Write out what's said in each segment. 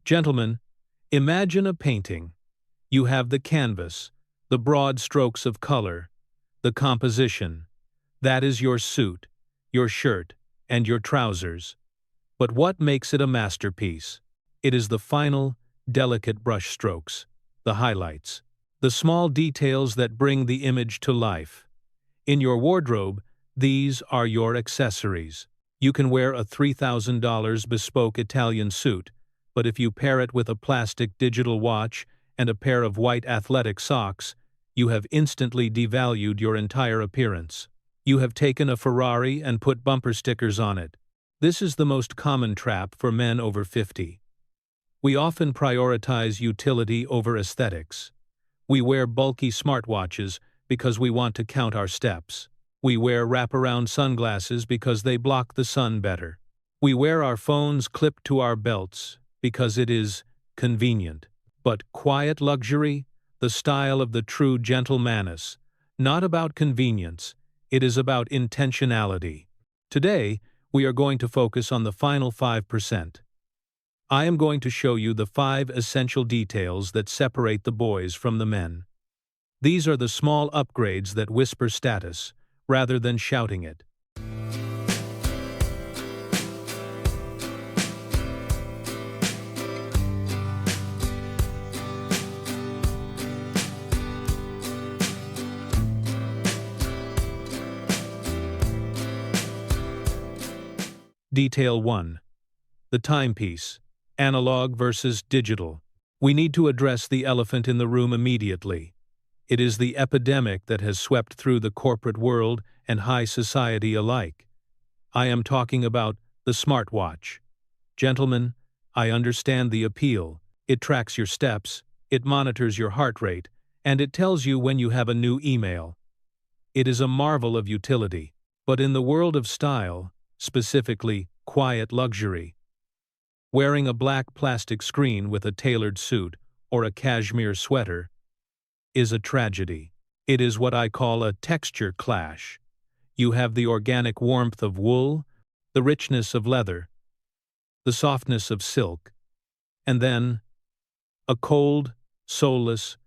Gentlemen, imagine a painting. You have the canvas, the broad strokes of color, the composition. That is your suit, your shirt, and your trousers. But what makes it a masterpiece? It is the final, delicate brush strokes, the highlights, the small details that bring the image to life. In your wardrobe, these are your accessories. You can wear a $3,000 bespoke Italian suit, but if you pair it with a plastic digital watch and a pair of white athletic socks, you have instantly devalued your entire appearance. You have taken a Ferrari and put bumper stickers on it. This is the most common trap for men over 50. We often prioritize utility over aesthetics. We wear bulky smartwatches because we want to count our steps. We wear wraparound sunglasses because they block the sun better. We wear our phones clipped to our belts because it is convenient. But quiet luxury, the style of the true gentlemaness, not about convenience, it is about intentionality. Today, we are going to focus on the final 5%. I am going to show you the 5 essential details that separate the boys from the men. These are the small upgrades that whisper status, rather than shouting it. Detail 1. The timepiece. Analog versus digital. We need to address the elephant in the room immediately. It is the epidemic that has swept through the corporate world and high society alike. I am talking about the smartwatch. Gentlemen, I understand the appeal. It tracks your steps, it monitors your heart rate, and it tells you when you have a new email. It is a marvel of utility. But in the world of style, specifically quiet luxury, wearing a black plastic screen with a tailored suit or a cashmere sweater is a tragedy. It is what I call a texture clash. You have the organic warmth of wool, the richness of leather, the softness of silk, and then a cold, soulless,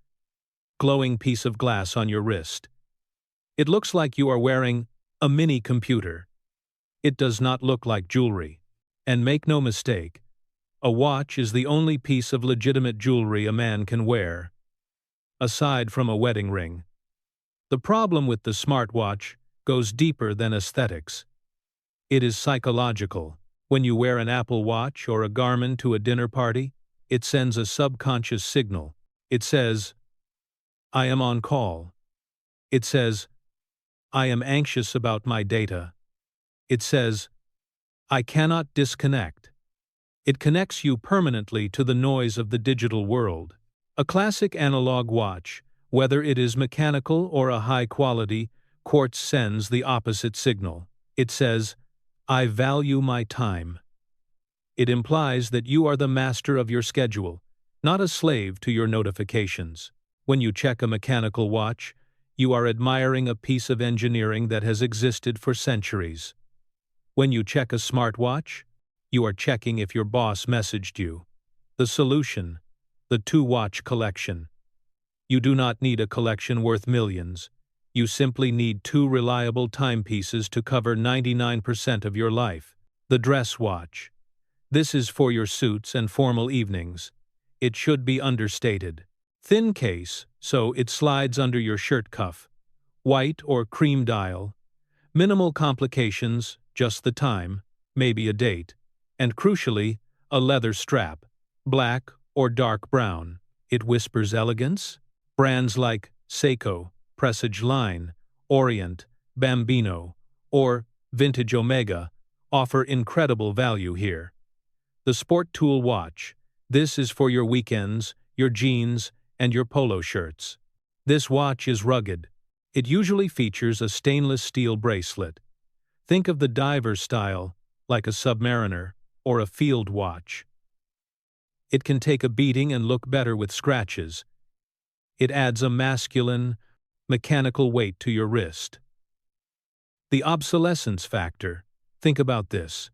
glowing piece of glass on your wrist. It looks like you are wearing a mini computer. It does not look like jewelry. And make no mistake, a watch is the only piece of legitimate jewelry a man can wear, aside from a wedding ring. The problem with the smartwatch goes deeper than aesthetics. It is psychological. When you wear an Apple Watch or a Garmin to a dinner party, it sends a subconscious signal. It says, "I am on call." It says, "I am anxious about my data." It says, "I cannot disconnect." It connects you permanently to the noise of the digital world. A classic analog watch, whether it is mechanical or a high-quality, quartz, sends the opposite signal. It says, "I value my time." It implies that you are the master of your schedule, not a slave to your notifications. When you check a mechanical watch, you are admiring a piece of engineering that has existed for centuries. When you check a smartwatch, you are checking if your boss messaged you. The solution: the 2-watch collection. You do not need a collection worth millions. You simply need 2 reliable timepieces to cover 99% of your life. The dress watch. This is for your suits and formal evenings. It should be understated. Thin case, so it slides under your shirt cuff. White or cream dial. Minimal complications, just the time, maybe a date. And crucially, a leather strap. Black or dark brown. It whispers elegance. Brands like Seiko, Presage Line, Orient, Bambino, or Vintage Omega offer incredible value here. The Sport Tool Watch. This is for your weekends, your jeans, and your polo shirts. This watch is rugged. It usually features a stainless steel bracelet. Think of the diver style, like a Submariner or a field watch. It can take a beating and look better with scratches. It adds a masculine, mechanical weight to your wrist. The obsolescence factor. Think about this.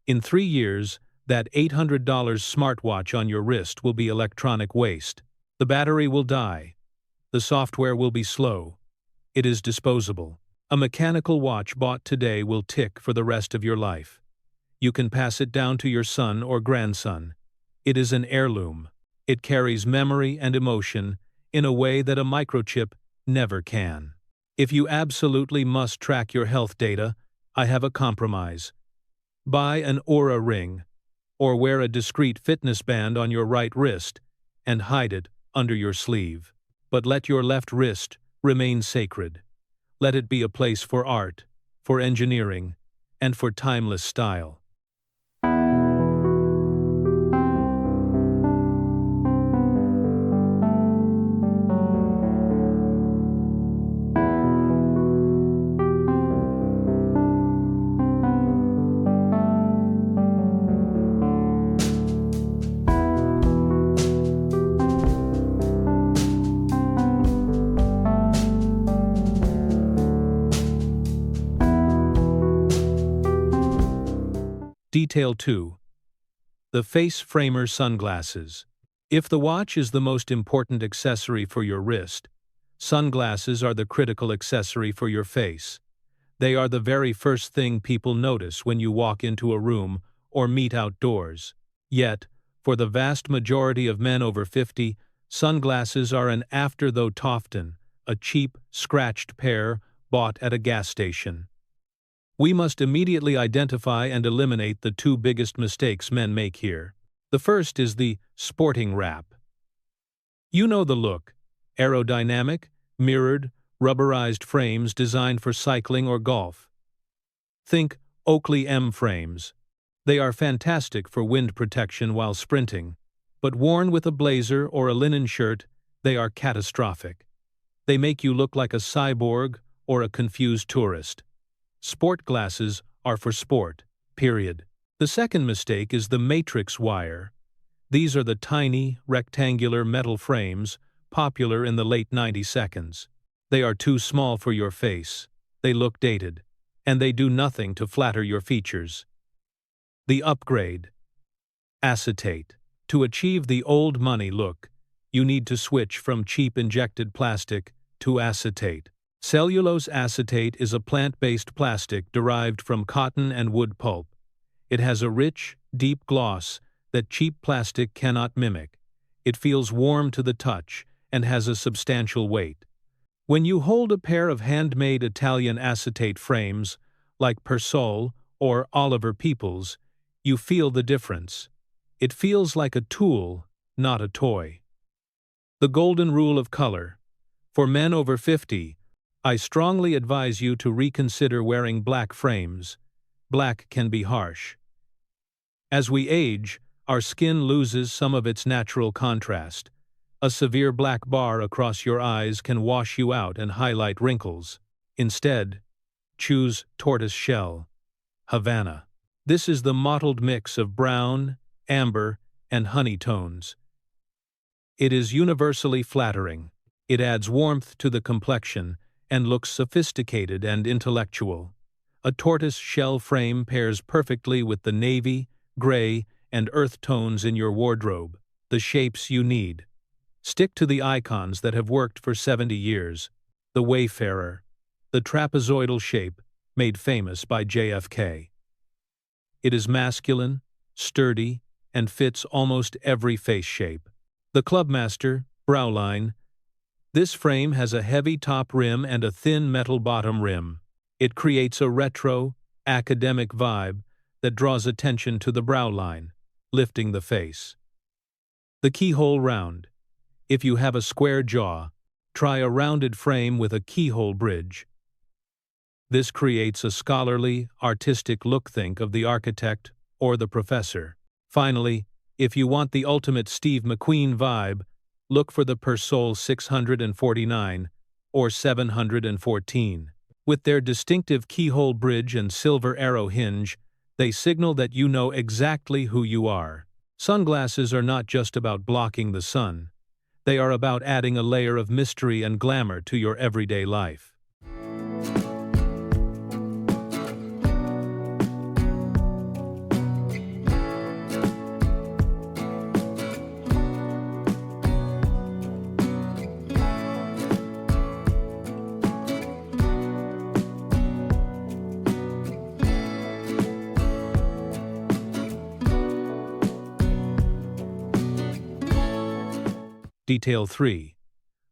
In 3 years, that $800 smartwatch on your wrist will be electronic waste. The battery will die. The software will be slow. It is disposable. A mechanical watch bought today will tick for the rest of your life. You can pass it down to your son or grandson. It is an heirloom. It carries memory and emotion in a way that a microchip never can. If you absolutely must track your health data, I have a compromise. Buy an Oura ring, or wear a discreet fitness band on your right wrist and hide it under your sleeve. But let your left wrist remain sacred. Let it be a place for art, for engineering, and for timeless style. Detail 2. The Face Framer Sunglasses. If the watch is the most important accessory for your wrist, sunglasses are the critical accessory for your face. They are the very first thing people notice when you walk into a room or meet outdoors. Yet, for the vast majority of men over 50, sunglasses are an afterthought, often a cheap, scratched pair bought at a gas station. We must immediately identify and eliminate the two biggest mistakes men make here. The first is the sporting wrap. You know the look: aerodynamic, mirrored, rubberized frames designed for cycling or golf. Think Oakley M frames. They are fantastic for wind protection while sprinting, but worn with a blazer or a linen shirt, they are catastrophic. They make you look like a cyborg or a confused tourist. Sport glasses are for sport, period. The second mistake is the matrix wire. These are the tiny, rectangular metal frames popular in the late 90s. They are too small for your face, they look dated, and they do nothing to flatter your features. The upgrade. Acetate. To achieve the old money look, you need to switch from cheap injected plastic to acetate. Cellulose acetate is a plant-based plastic derived from cotton and wood pulp. It has a rich, deep gloss that cheap plastic cannot mimic. It feels warm to the touch and has a substantial weight. When you hold a pair of handmade Italian acetate frames, like Persol or Oliver Peoples, you feel the difference. It feels like a tool, not a toy. The golden rule of color. For men over 50, I strongly advise you to reconsider wearing black frames. Black can be harsh. As we age, our skin loses some of its natural contrast. A severe black bar across your eyes can wash you out and highlight wrinkles. Instead, choose tortoise shell. Havana. This is the mottled mix of brown, amber, and honey tones. It is universally flattering. It adds warmth to the complexion and looks sophisticated and intellectual. A tortoise shell frame pairs perfectly with the navy, gray, and earth tones in your wardrobe, the shapes you need. Stick to the icons that have worked for 70 years. The Wayfarer, the trapezoidal shape made famous by JFK. It is masculine, sturdy, and fits almost every face shape. The Clubmaster, Browline. This frame has a heavy top rim and a thin metal bottom rim. It creates a retro, academic vibe that draws attention to the brow line, lifting the face. The Keyhole Round. If you have a square jaw, try a rounded frame with a keyhole bridge. This creates a scholarly, artistic look. Think of the architect or the professor. Finally, if you want the ultimate Steve McQueen vibe, look for the Persol 649 or 714. With their distinctive keyhole bridge and silver arrow hinge, they signal that you know exactly who you are. Sunglasses are not just about blocking the sun. They are about adding a layer of mystery and glamour to your everyday life. Detail 3.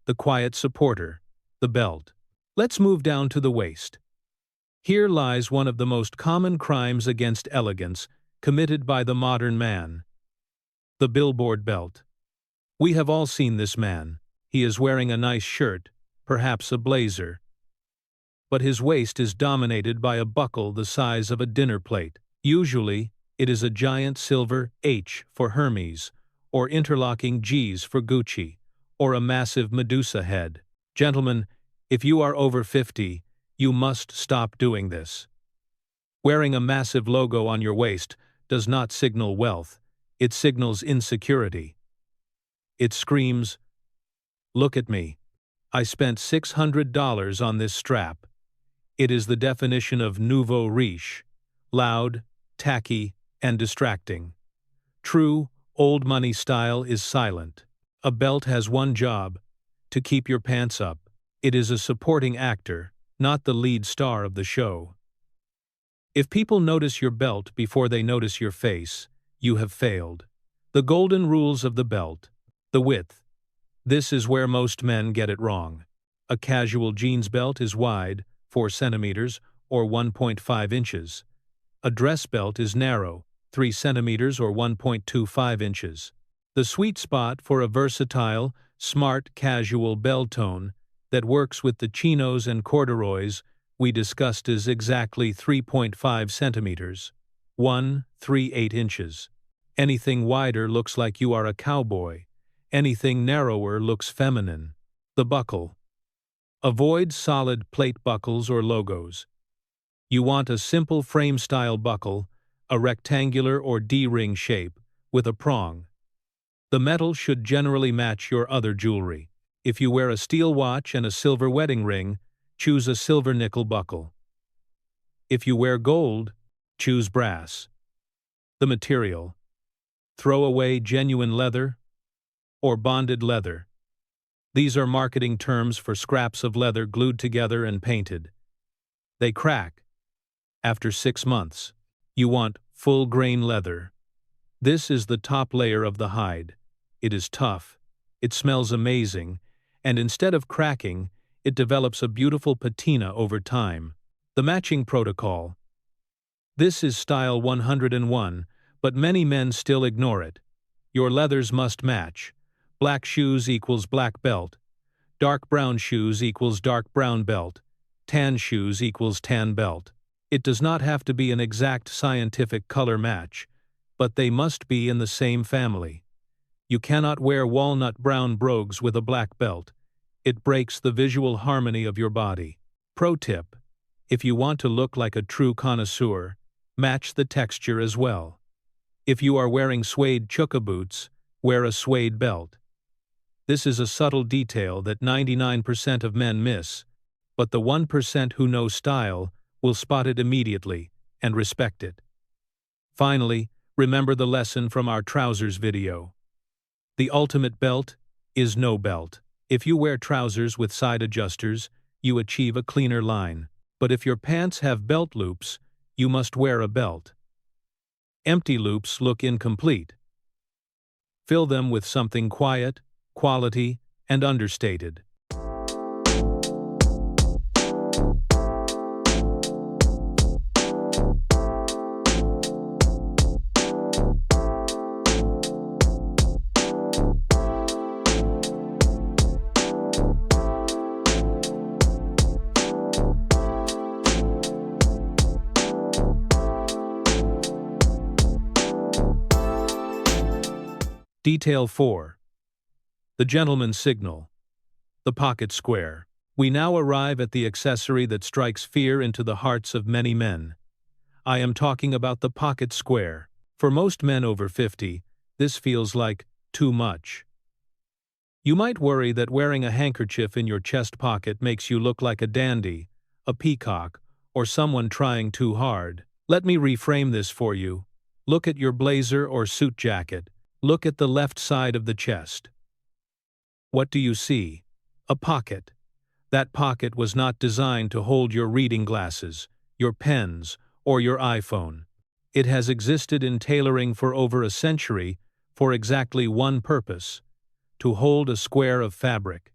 The quiet supporter, the belt. Let's move down to the waist. Here lies one of the most common crimes against elegance committed by the modern man. The billboard belt. We have all seen this man. He is wearing a nice shirt, perhaps a blazer. But his waist is dominated by a buckle the size of a dinner plate. Usually, it is a giant silver H for Hermes, or interlocking G's for Gucci, or a massive Medusa head. Gentlemen, if you are over 50, you must stop doing this. Wearing a massive logo on your waist does not signal wealth, it signals insecurity. It screams, "Look at me. I spent $600 on this strap." It is the definition of nouveau riche, loud, tacky, and distracting. True, old money style is silent. A belt has one job: to keep your pants up. It is a supporting actor, not the lead star of the show. If people notice your belt before they notice your face, you have failed. The golden rules of the belt. The width. This is where most men get it wrong. A casual jeans belt is wide, 4 centimeters, or 1.5 inches. A dress belt is narrow, 3 centimeters or 1.25 inches. The sweet spot for a versatile, smart, casual bell tone that works with the chinos and corduroys we discussed is exactly 3.5 centimeters, 1.38 inches. Anything wider looks like you are a cowboy. Anything narrower looks feminine. The buckle. Avoid solid plate buckles or logos. You want a simple frame-style buckle, a rectangular or D-ring shape, with a prong. The metal should generally match your other jewelry. If you wear a steel watch and a silver wedding ring, choose a silver nickel buckle. If you wear gold, choose brass. The material. Throw away genuine leather or bonded leather. These are marketing terms for scraps of leather glued together and painted. They crack. After 6 months, you want full-grain leather. This is the top layer of the hide. It is tough, it smells amazing, and instead of cracking, it develops a beautiful patina over time. The matching protocol. This is style 101, but many men still ignore it. Your leathers must match. Black shoes equals black belt. Dark brown shoes equals dark brown belt. Tan shoes equals tan belt. It does not have to be an exact scientific color match, but they must be in the same family. You cannot wear walnut brown brogues with a black belt. It breaks the visual harmony of your body. Pro tip: if you want to look like a true connoisseur, match the texture as well. If you are wearing suede chukka boots, wear a suede belt. This is a subtle detail that 99% of men miss, but the 1% who know style will spot it immediately and respect it. Finally, remember the lesson from our trousers video. The ultimate belt is no belt. If you wear trousers with side adjusters, you achieve a cleaner line. But if your pants have belt loops, you must wear a belt. Empty loops look incomplete. Fill them with something quiet, quality, and understated. Detail 4. The gentleman's signal. The pocket square. We now arrive at the accessory that strikes fear into the hearts of many men. I am talking about the pocket square. For most men over 50, this feels like too much. You might worry that wearing a handkerchief in your chest pocket makes you look like a dandy, a peacock, or someone trying too hard. Let me reframe this for you. Look at your blazer or suit jacket. Look at the left side of the chest. What do you see? A pocket. That pocket was not designed to hold your reading glasses, your pens, or your iPhone. It has existed in tailoring for over a century for exactly one purpose: to hold a square of fabric.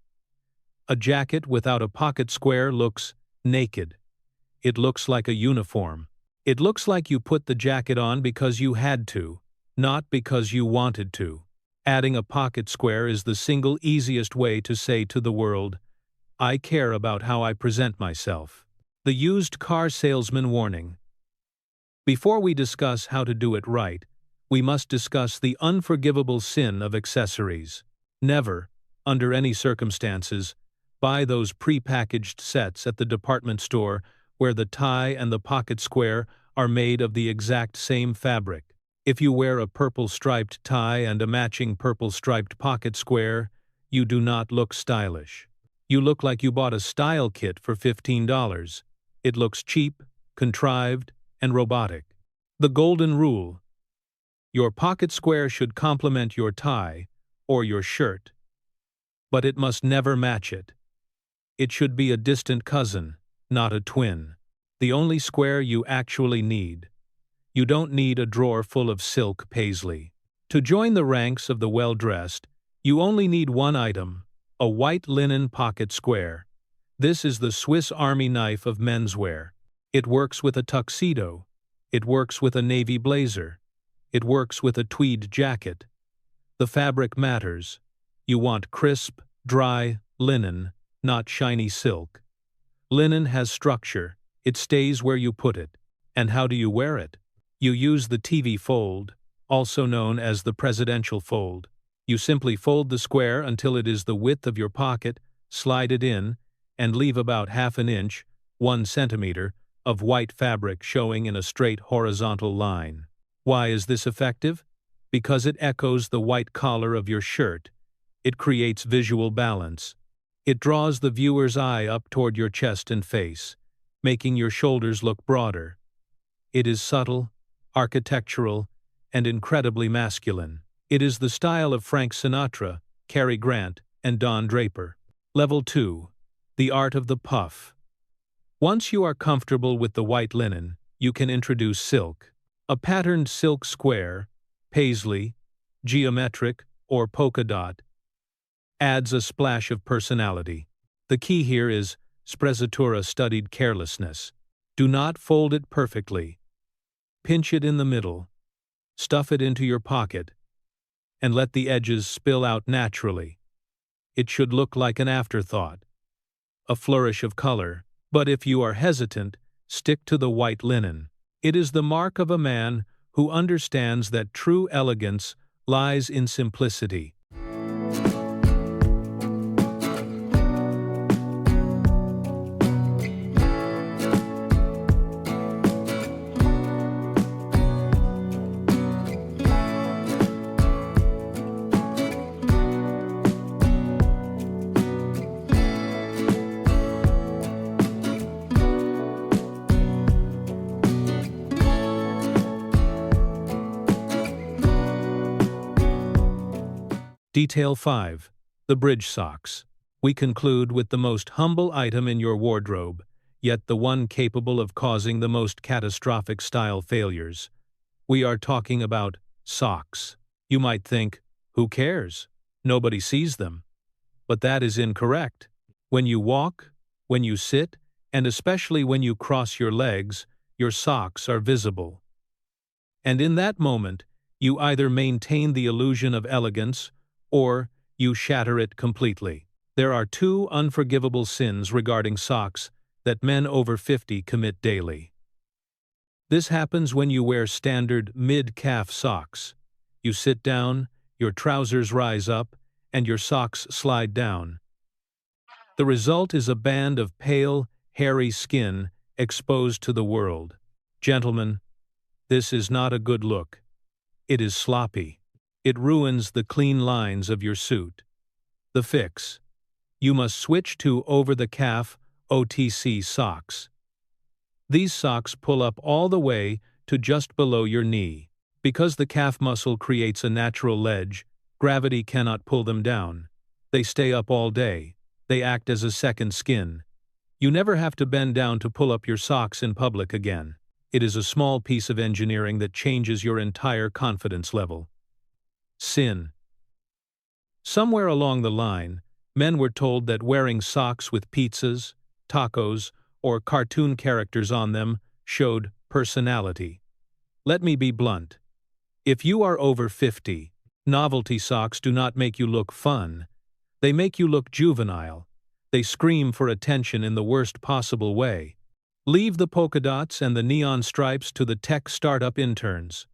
A jacket without a pocket square looks naked. It looks like a uniform. It looks like you put the jacket on because you had to, not because you wanted to. Adding a pocket square is the single easiest way to say to the world, I care about how I present myself. The used car salesman warning. Before we discuss how to do it right, we must discuss the unforgivable sin of accessories. Never, under any circumstances, buy those pre-packaged sets at the department store where the tie and the pocket square are made of the exact same fabric. If you wear a purple striped tie and a matching purple striped pocket square, you do not look stylish. You look like you bought a style kit for $15. It looks cheap, contrived, and robotic. The golden rule. Your pocket square should complement your tie or your shirt, but it must never match it. It should be a distant cousin, not a twin. The only square you actually need. You don't need a drawer full of silk paisley. To join the ranks of the well-dressed, you only need one item, a white linen pocket square. This is the Swiss Army knife of menswear. It works with a tuxedo. It works with a navy blazer. It works with a tweed jacket. The fabric matters. You want crisp, dry linen, not shiny silk. Linen has structure. It stays where you put it. And how do you wear it? You use the TV fold, also known as the presidential fold. You simply fold the square until it is the width of your pocket, slide it in, and leave about half an inch, 1 centimeter, of white fabric showing in a straight horizontal line. Why is this effective? Because it echoes the white collar of your shirt. It creates visual balance. It draws the viewer's eye up toward your chest and face, making your shoulders look broader. It is subtle, architectural, and incredibly masculine. It is the style of Frank Sinatra, Cary Grant, and Don Draper. Level 2. The art of the puff. Once you are comfortable with the white linen, you can introduce silk. A patterned silk square, paisley, geometric, or polka dot adds a splash of personality. The key here is sprezzatura, studied carelessness. Do not fold it perfectly. Pinch it in the middle, stuff it into your pocket, and let the edges spill out naturally. It should look like an afterthought, a flourish of color, but if you are hesitant, stick to the white linen. It is the mark of a man who understands that true elegance lies in simplicity. Detail 5. The bridge socks. We conclude with the most humble item in your wardrobe, yet the one capable of causing the most catastrophic style failures. We are talking about socks. You might think, who cares? Nobody sees them. But that is incorrect. When you walk, when you sit, and especially when you cross your legs, your socks are visible. And in that moment, you either maintain the illusion of elegance or you shatter it completely. There are two unforgivable sins regarding socks that men over 50 commit daily. This happens when you wear standard mid-calf socks. You sit down, your trousers rise up, and your socks slide down. The result is a band of pale, hairy skin exposed to the world. Gentlemen, this is not a good look. It is sloppy. It ruins the clean lines of your suit. The fix. You must switch to over-the-calf OTC socks. These socks pull up all the way to just below your knee. Because the calf muscle creates a natural ledge, gravity cannot pull them down. They stay up all day. They act as a second skin. You never have to bend down to pull up your socks in public again. It is a small piece of engineering that changes your entire confidence level. Sin. Somewhere along the line, men were told that wearing socks with pizzas, tacos, or cartoon characters on them showed personality. Let me be blunt. If you are over 50, novelty socks do not make you look fun. They make you look juvenile. They scream for attention in the worst possible way. Leave the polka dots and the neon stripes to the tech startup interns.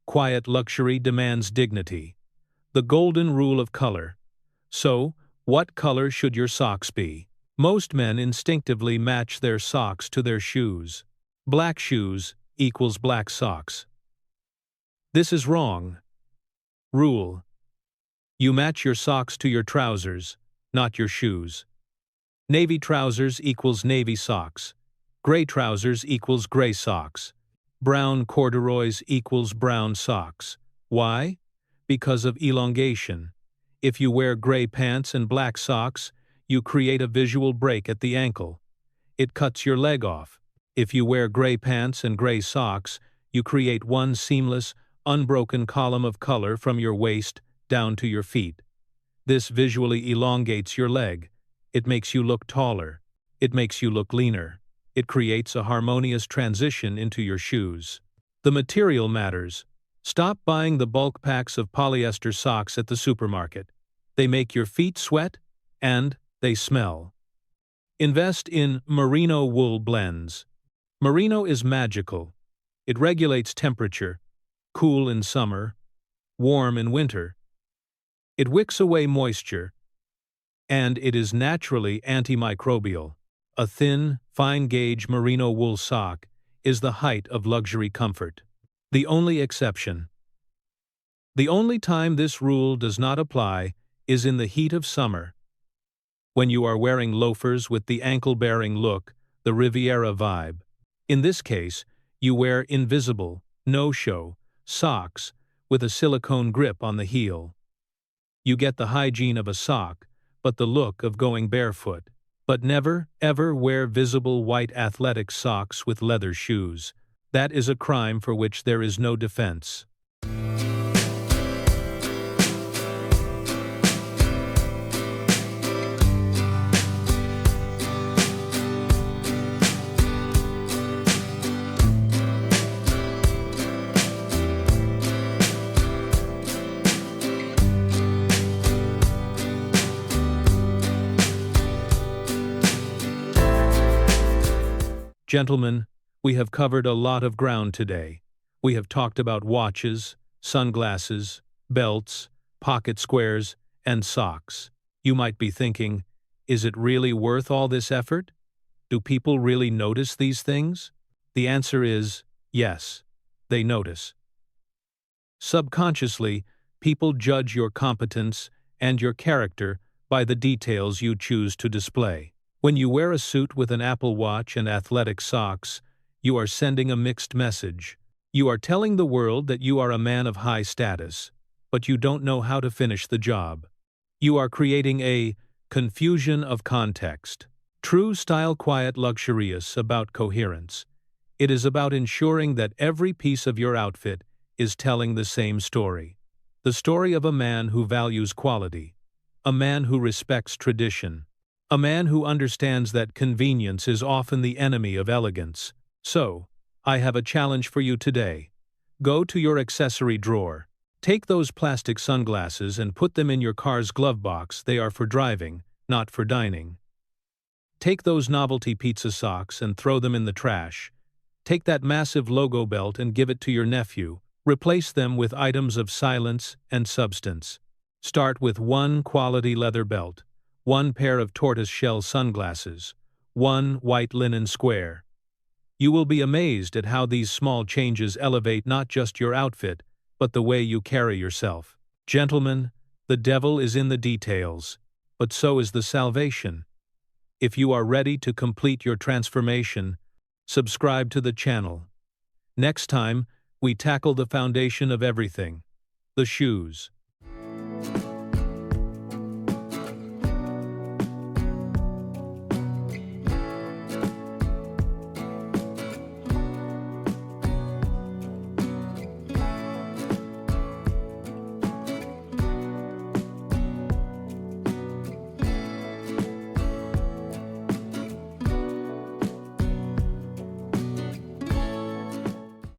Quiet luxury demands dignity. The golden rule of color. So, what color should your socks be? Most men instinctively match their socks to their shoes. Black shoes equals black socks. This is wrong. Rule: you match your socks to your trousers, not your shoes. Navy trousers equals navy socks. Gray trousers equals gray socks. Brown corduroys equals brown socks. Why? Because of elongation. If you wear gray pants and black socks, you create a visual break at the ankle. It cuts your leg off. If you wear gray pants and gray socks, you create one seamless, unbroken column of color from your waist down to your feet. This visually elongates your leg. It makes you look taller. It makes you look leaner. It creates a harmonious transition into your shoes. The material matters. Stop buying the bulk packs of polyester socks at the supermarket. They make your feet sweat, and they smell. Invest in merino wool blends. Merino is magical. It regulates temperature, cool in summer, warm in winter. It wicks away moisture, and it is naturally antimicrobial. A thin, fine-gauge merino wool sock is the height of luxury comfort. The only exception. The only time this rule does not apply is in the heat of summer. When you are wearing loafers with the ankle-bearing look, the Riviera vibe. In this case, you wear invisible, no-show socks with a silicone grip on the heel. You get the hygiene of a sock, but the look of going barefoot. But never, ever wear visible white athletic socks with leather shoes. That is a crime for which there is no defense. Gentlemen, we have covered a lot of ground today. We have talked about watches, sunglasses, belts, pocket squares, and socks. You might be thinking, is it really worth all this effort? Do people really notice these things? The answer is yes, they notice. Subconsciously, people judge your competence and your character by the details you choose to display. When you wear a suit with an Apple Watch and athletic socks, you are sending a mixed message. You are telling the world that you are a man of high status, but you don't know how to finish the job. You are creating a confusion of context. True style quiet luxurious about coherence. It is about ensuring that every piece of your outfit is telling the same story. The story of a man who values quality. A man who respects tradition. A man who understands that convenience is often the enemy of elegance. So, I have a challenge for you today. Go to your accessory drawer. Take those plastic sunglasses and put them in your car's glove box. They are for driving, not for dining. Take those novelty pizza socks and throw them in the trash. Take that massive logo belt and give it to your nephew. Replace them with items of silence and substance. Start with one quality leather belt. One pair of tortoise shell sunglasses, one white linen square. You will be amazed at how these small changes elevate not just your outfit, but the way you carry yourself. Gentlemen, the devil is in the details, but so is the salvation. If you are ready to complete your transformation, subscribe to the channel. Next time, we tackle the foundation of everything, the shoes.